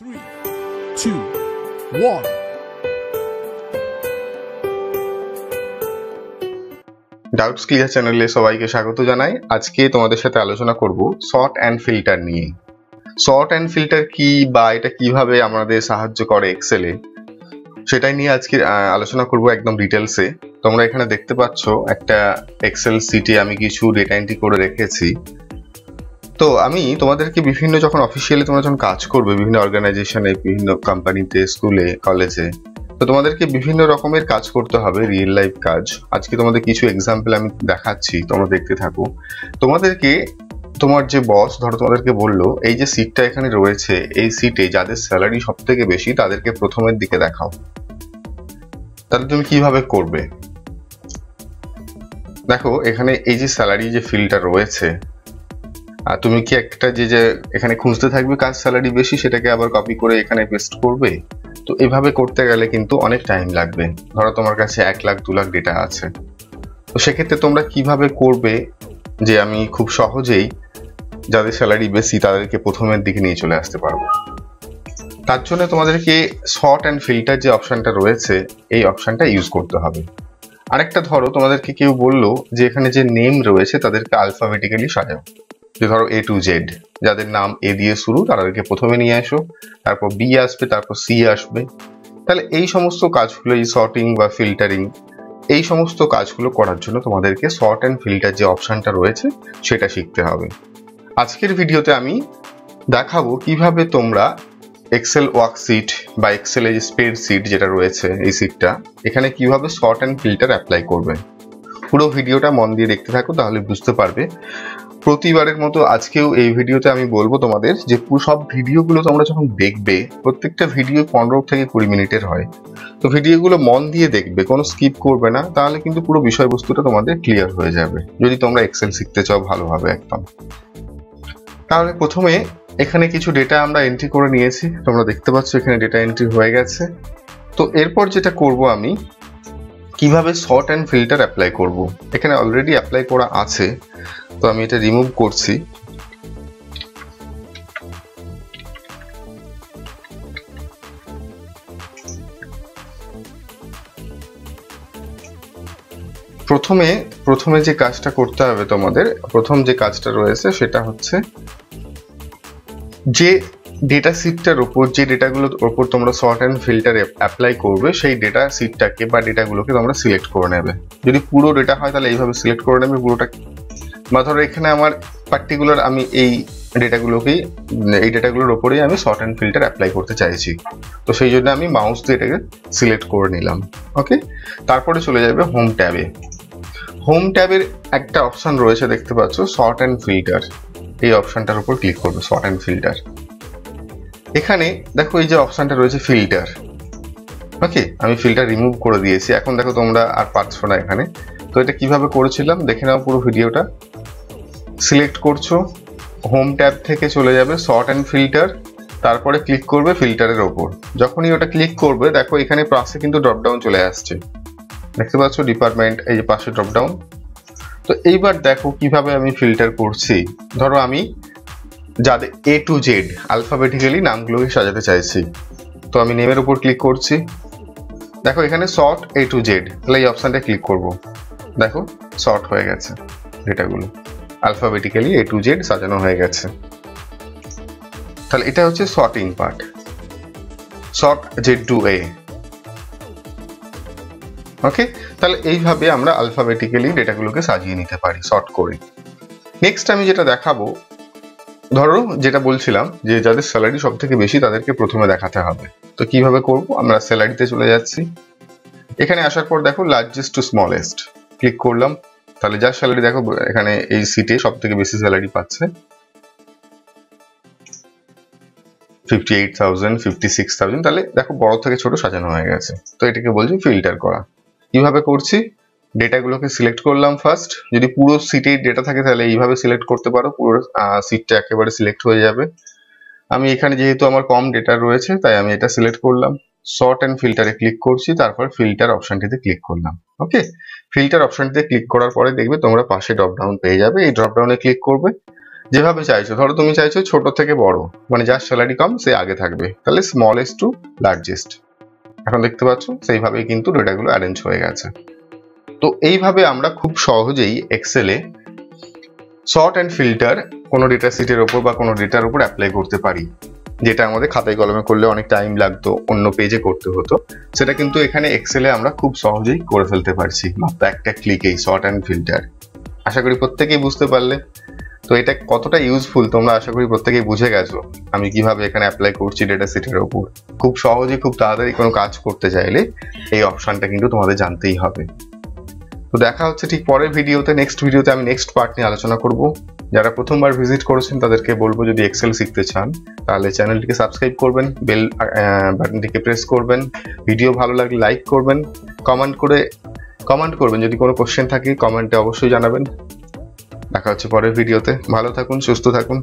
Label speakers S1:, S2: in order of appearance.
S1: 3, 2, 1.
S2: Doubts clear চ্যানেলে সবাইকে স্বাগত জানাই। আজকে তোমাদের সাথে আলোচনা করব সর্ট অ্যান্ড ফিল্টার নিয়ে। সর্ট অ্যান্ড ফিল্টার কি বা এটা কিভাবে আমাদের সাহায্য করে এক্সেলে, সেটাই নিয়ে আজকে আলোচনা করব একদম ডিটেলসে। তোমরা এখানে দেখতে পাচ্ছ একটা এক্সেল সিটে আমি কিছু ডেটা এন্ট্রি করে রেখেছি। তো আমি তোমাদেরকে বিভিন্ন যখন অফিসিয়ালি তোমরা যখন কাজ করবে বিভিন্ন অর্গানাইজেশনে, বিভিন্ন কোম্পানিতে, স্কুলে, কলেজে, তো তোমাদেরকে বিভিন্ন রকমের কাজ করতে হবে, রিয়েল লাইফ কাজ। আজকে তোমাদের কিছু এক্সাম্পল আমি দেখাচ্ছি, তোমরা দেখতে থাকো। তোমাদেরকে তোমার যে বস ধরো তোমাদেরকে বললো এই যে সিটটা এখানে রয়েছে, এই সিটে যাদের স্যালারি সব থেকে বেশি তাদেরকে প্রথমের দিকে দেখাও। তাহলে তুমি কিভাবে করবে? দেখো এখানে এই যে স্যালারি যে ফিল্ডটা রয়েছে, আর তুমি কি একটা যে এখানে খুঁজতে থাকবে কাজ স্যালারি বেশি, সেটাকে আবার কপি করে এখানে পেস্ট করবে? তো এভাবে করতে গেলে কিন্তু অনেক টাইম লাগবে। ধরো তোমার কাছে 1 লাখ 2 লাখ ডেটা আছে, তো সেক্ষেত্রে তোমরা কিভাবে করবে যে আমি খুব সহজেই যাদের স্যালারি বেশি তাদেরকে প্রথমের দিকে নিয়ে চলে আসতে পারবো? তার জন্য তোমাদেরকে সর্ট অ্যান্ড ফিল্টার যে অপশনটা রয়েছে এই অপশনটা ইউজ করতে হবে। আরেকটা ধরো তোমাদেরকে কেউ বললো যে এখানে যে নেম রয়েছে তাদেরকে আলফাবেটিক্যালি সাজাও। যে ধরো A to Z, যাদের নাম A দিয়ে শুরু তাদেরকে প্রথমে নিয়ে আসো, তারপর B আসবে, তারপর C আসবে। তাহলে এই সমস্ত কাজগুলো, এই সর্টিং বা ফিল্টারিং, এই সমস্ত কাজগুলো করার জন্য তোমাদেরকে সর্ট অ্যান্ড ফিল্টার যে অপশনটা রয়েছে সেটা শিখতে হবে। আজকের ভিডিওতে আমি দেখাবো কিভাবে তোমরা এক্সেল ওয়ার্কশিট বা এক্সেল এই স্প্রেডশিট যেটা রয়েছে এই শিটটা, এখানে কিভাবে সর্ট অ্যান্ড ফিল্টার অ্যাপ্লাই করবে। পুরো ভিডিওটা মন দিয়ে দেখতে থাকো, তাহলে বুঝতে পারবে। প্রতিবারের মতো আজকেও এই ভিডিওতে আমি বলবো তোমাদের যে সব ভিডিওগুলো তোমরা যখন দেখবে, প্রত্যেকটা ভিডিও 15 থেকে 20 মিনিটের হয়। তো ভিডিওগুলো মন দিয়ে দেখবে, কোনো স্কিপ করবে না, তাহলে কিন্তু পুরো বিষয়বস্তুটা তোমাদের ক্লিয়ার হয়ে যাবে যদি তোমরা এক্সেল শিখতে চাও ভালোভাবে একদম। তাহলে প্রথমে এখানে কিছু ডেটা আমরা এন্ট্রি করে নিয়েছি, তোমরা দেখতে পাচ্ছ এখানে ডেটা এন্ট্রি হয়ে গেছে। তো এরপর যেটা করব আমি, কিভাবে সর্ট অ্যান্ড ফিল্টার অ্যাপ্লাই করব। এখানে অলরেডি অ্যাপ্লাই করা আছে, তো আমি এটা রিমুভ করছি। প্রথমে যে কাজটা করতে হবে তোমাদের, প্রথম যে কাজটা রয়েছে সেটা হচ্ছে যে ডেটা শিটটার উপর, যে ডেটাগুলোর উপর তোমরা সর্ট অ্যান্ড ফিল্টার অ্যাপ্লাই করবে, সেই ডেটা শিটটাকে বা ডেটাগুলোকে তোমরা সিলেক্ট করে নেবে। যদি পুরো ডেটা হয় তাহলে এইভাবে সিলেক্ট করে নেবে পুরোটা। বা ধরো এখানে আমার পার্টিকুলার আমি এই ডেটাগুলোর ওপরেই আমি সর্ট অ্যান্ড ফিল্টার অ্যাপ্লাই করতে চাইছি, তো সেই জন্য আমি মাউস দিয়ে এটাকে সিলেক্ট করে নিলাম। ওকে, তারপরে চলে যাবে হোম ট্যাবে। হোম ট্যাবের একটা অপশন রয়েছে দেখতে পাচ্ছ, সর্ট অ্যান্ড ফিল্টার। এই অপশনটার উপর ক্লিক করবে, সর্ট অ্যান্ড ফিল্টার। এখানে দেখো এই যে অপশনটা রয়েছে ফিল্টার। ওকে, আমি ফিল্টার রিমুভ করে দিয়েছি, এখন দেখো তোমরা আর পাচ্ছ না এখানে। তো এটা কিভাবে করেছিলাম দেখে নাও পুরো ভিডিওটা। সিলেক্ট করছো, হোম ট্যাব থেকে চলে যাবে সর্ট অ্যান্ড ফিল্টার, তারপরে ক্লিক করবে ফিল্টারের ওপর। যখনই ওটা ক্লিক করবে দেখো এখানে পাশে কিন্তু ড্রপডাউন চলে আসছে, দেখতে পাচ্ছ ডিপার্টমেন্ট, এই যে পাশে ড্রপডাউন। তো এইবার দেখো কিভাবে আমি ফিল্টার করছি। ধরো আমি যাদের A to Z আলফাবেটিক্যালি নামগুলোকে সাজাতে চাইছি, তো আমি নেমের উপর ক্লিক করছি। দেখো এখানে সর্ট A to Z, তাহলে এই অপশনটা ক্লিক করব। দেখো সর্ট হয়ে গেছে, ডেটাগুলো আলফাবেটিক্যালি A to Z সাজানো হয়ে গেছে। তাহলে এটা হচ্ছে sorting part, sort Z to A। ওকে, তাহলে এইভাবে আমরা আলফাবেটিক্যালি ডেটাগুলোকে সাজিয়ে নিতে পারি সর্ট করে। নেক্সট আমি যেটা দেখাবো, ধরো যেটা বলছিলাম যে যাদের স্যালারি সব থেকে বেশি তাদেরকে প্রথমে দেখাতে হবে। তো কিভাবে করব, আমরা স্যালারিতে চলে যাচ্ছি। এখানে আসার পর দেখো লার্জেস্ট টু স্মলেস্ট ক্লিক করলাম। তাহলে যার স্যালারি দেখো এখানে এই সিটে সব থেকে বেশি স্যালারি পাচ্ছে 58,000, 56,000। তাহলে দেখো বড় থেকে ছোট সাজানো হয়ে গেছে। তো এটাকে বলছি ফিল্টার করা। কিভাবে করছি, ডেটাগুলোকে সিলেক্ট করলাম ফার্স্ট। যদি পুরো সিটে ডেটা থাকে তাহলে এইভাবে সিলেক্ট করতে পারো, পুরো সিটটা একেবারে সিলেক্ট হয়ে যাবে। আমি এখানে যেহেতু আমার কম ডেটা রয়েছে তাই আমি এটা সিলেক্ট করলাম, সর্ট অ্যান্ড ফিল্টারে ক্লিক করছি, তারপর ফিল্টার অপশনটিতে ক্লিক করলাম। ওকে, ফিল্টার অপশনটিতে ক্লিক করার পরে দেখবে তোমরা পাশে ড্রপডাউন পেয়ে যাবে, এই ড্রপডাউনে ক্লিক করবে। যেভাবে চাইছো, ধরো তুমি চাইছো ছোট থেকে বড়, মানে যার স্যালারি কম সে আগে থাকবে, তাহলে স্মলেস্ট টু লার্জেস্ট। এখন দেখতে পাচ্ছ সেইভাবেই কিন্তু ডেটাগুলো অ্যারেঞ্জ হয়ে গেছে। তো এইভাবে আমরা খুব সহজেই এক্সেলে সর্ট অ্যান্ড ফিল্টার কোনো ডেটা সিটের ওপর বা কোনো ডেটার উপর অ্যাপ্লাই করতে পারি, যেটা আমাদের খাতায় কলমে করলে অনেক টাইম লাগতো, অন্য পেজে করতে হতো, সেটা কিন্তু এখানে এক্সেলে আমরা খুব সহজেই করে ফেলতে পারছি মাত্র একটা ক্লিকেই, সর্ট অ্যান্ড ফিল্টার। আশা করি প্রত্যেকেই বুঝতে পারলে। তো এটা কতটা ইউজফুল তোমরা আশা করি প্রত্যেকেই বুঝে গেছো, আমি কিভাবে এখানে অ্যাপ্লাই করছি ডেটা সিটের ওপর। খুব সহজে খুব তাড়াতাড়ি কোনো কাজ করতে চাইলে এই অপশনটা কিন্তু তোমাদের জানতেই হবে। তো দেখা হচ্ছে ঠিক পরের ভিডিওতে। নেক্সট ভিডিওতে আমি নেক্সট পার্ট নিয়ে আলোচনা করব। যারা প্রথমবার ভিজিট করেছেন তাদেরকে বলবো, যদি এক্সেল শিখতে চান তাহলে চ্যানেলটিকে সাবস্ক্রাইব করবেন, বেল বাটনটিকে প্রেস করবেন, ভিডিও ভালো লাগলে লাইক করবেন, কমেন্ট করবেন, যদি কোনো কোশ্চেন থাকে কমেন্টে অবশ্যই জানাবেন। দেখা হচ্ছে পরের ভিডিওতে। ভালো থাকুন, সুস্থ থাকুন।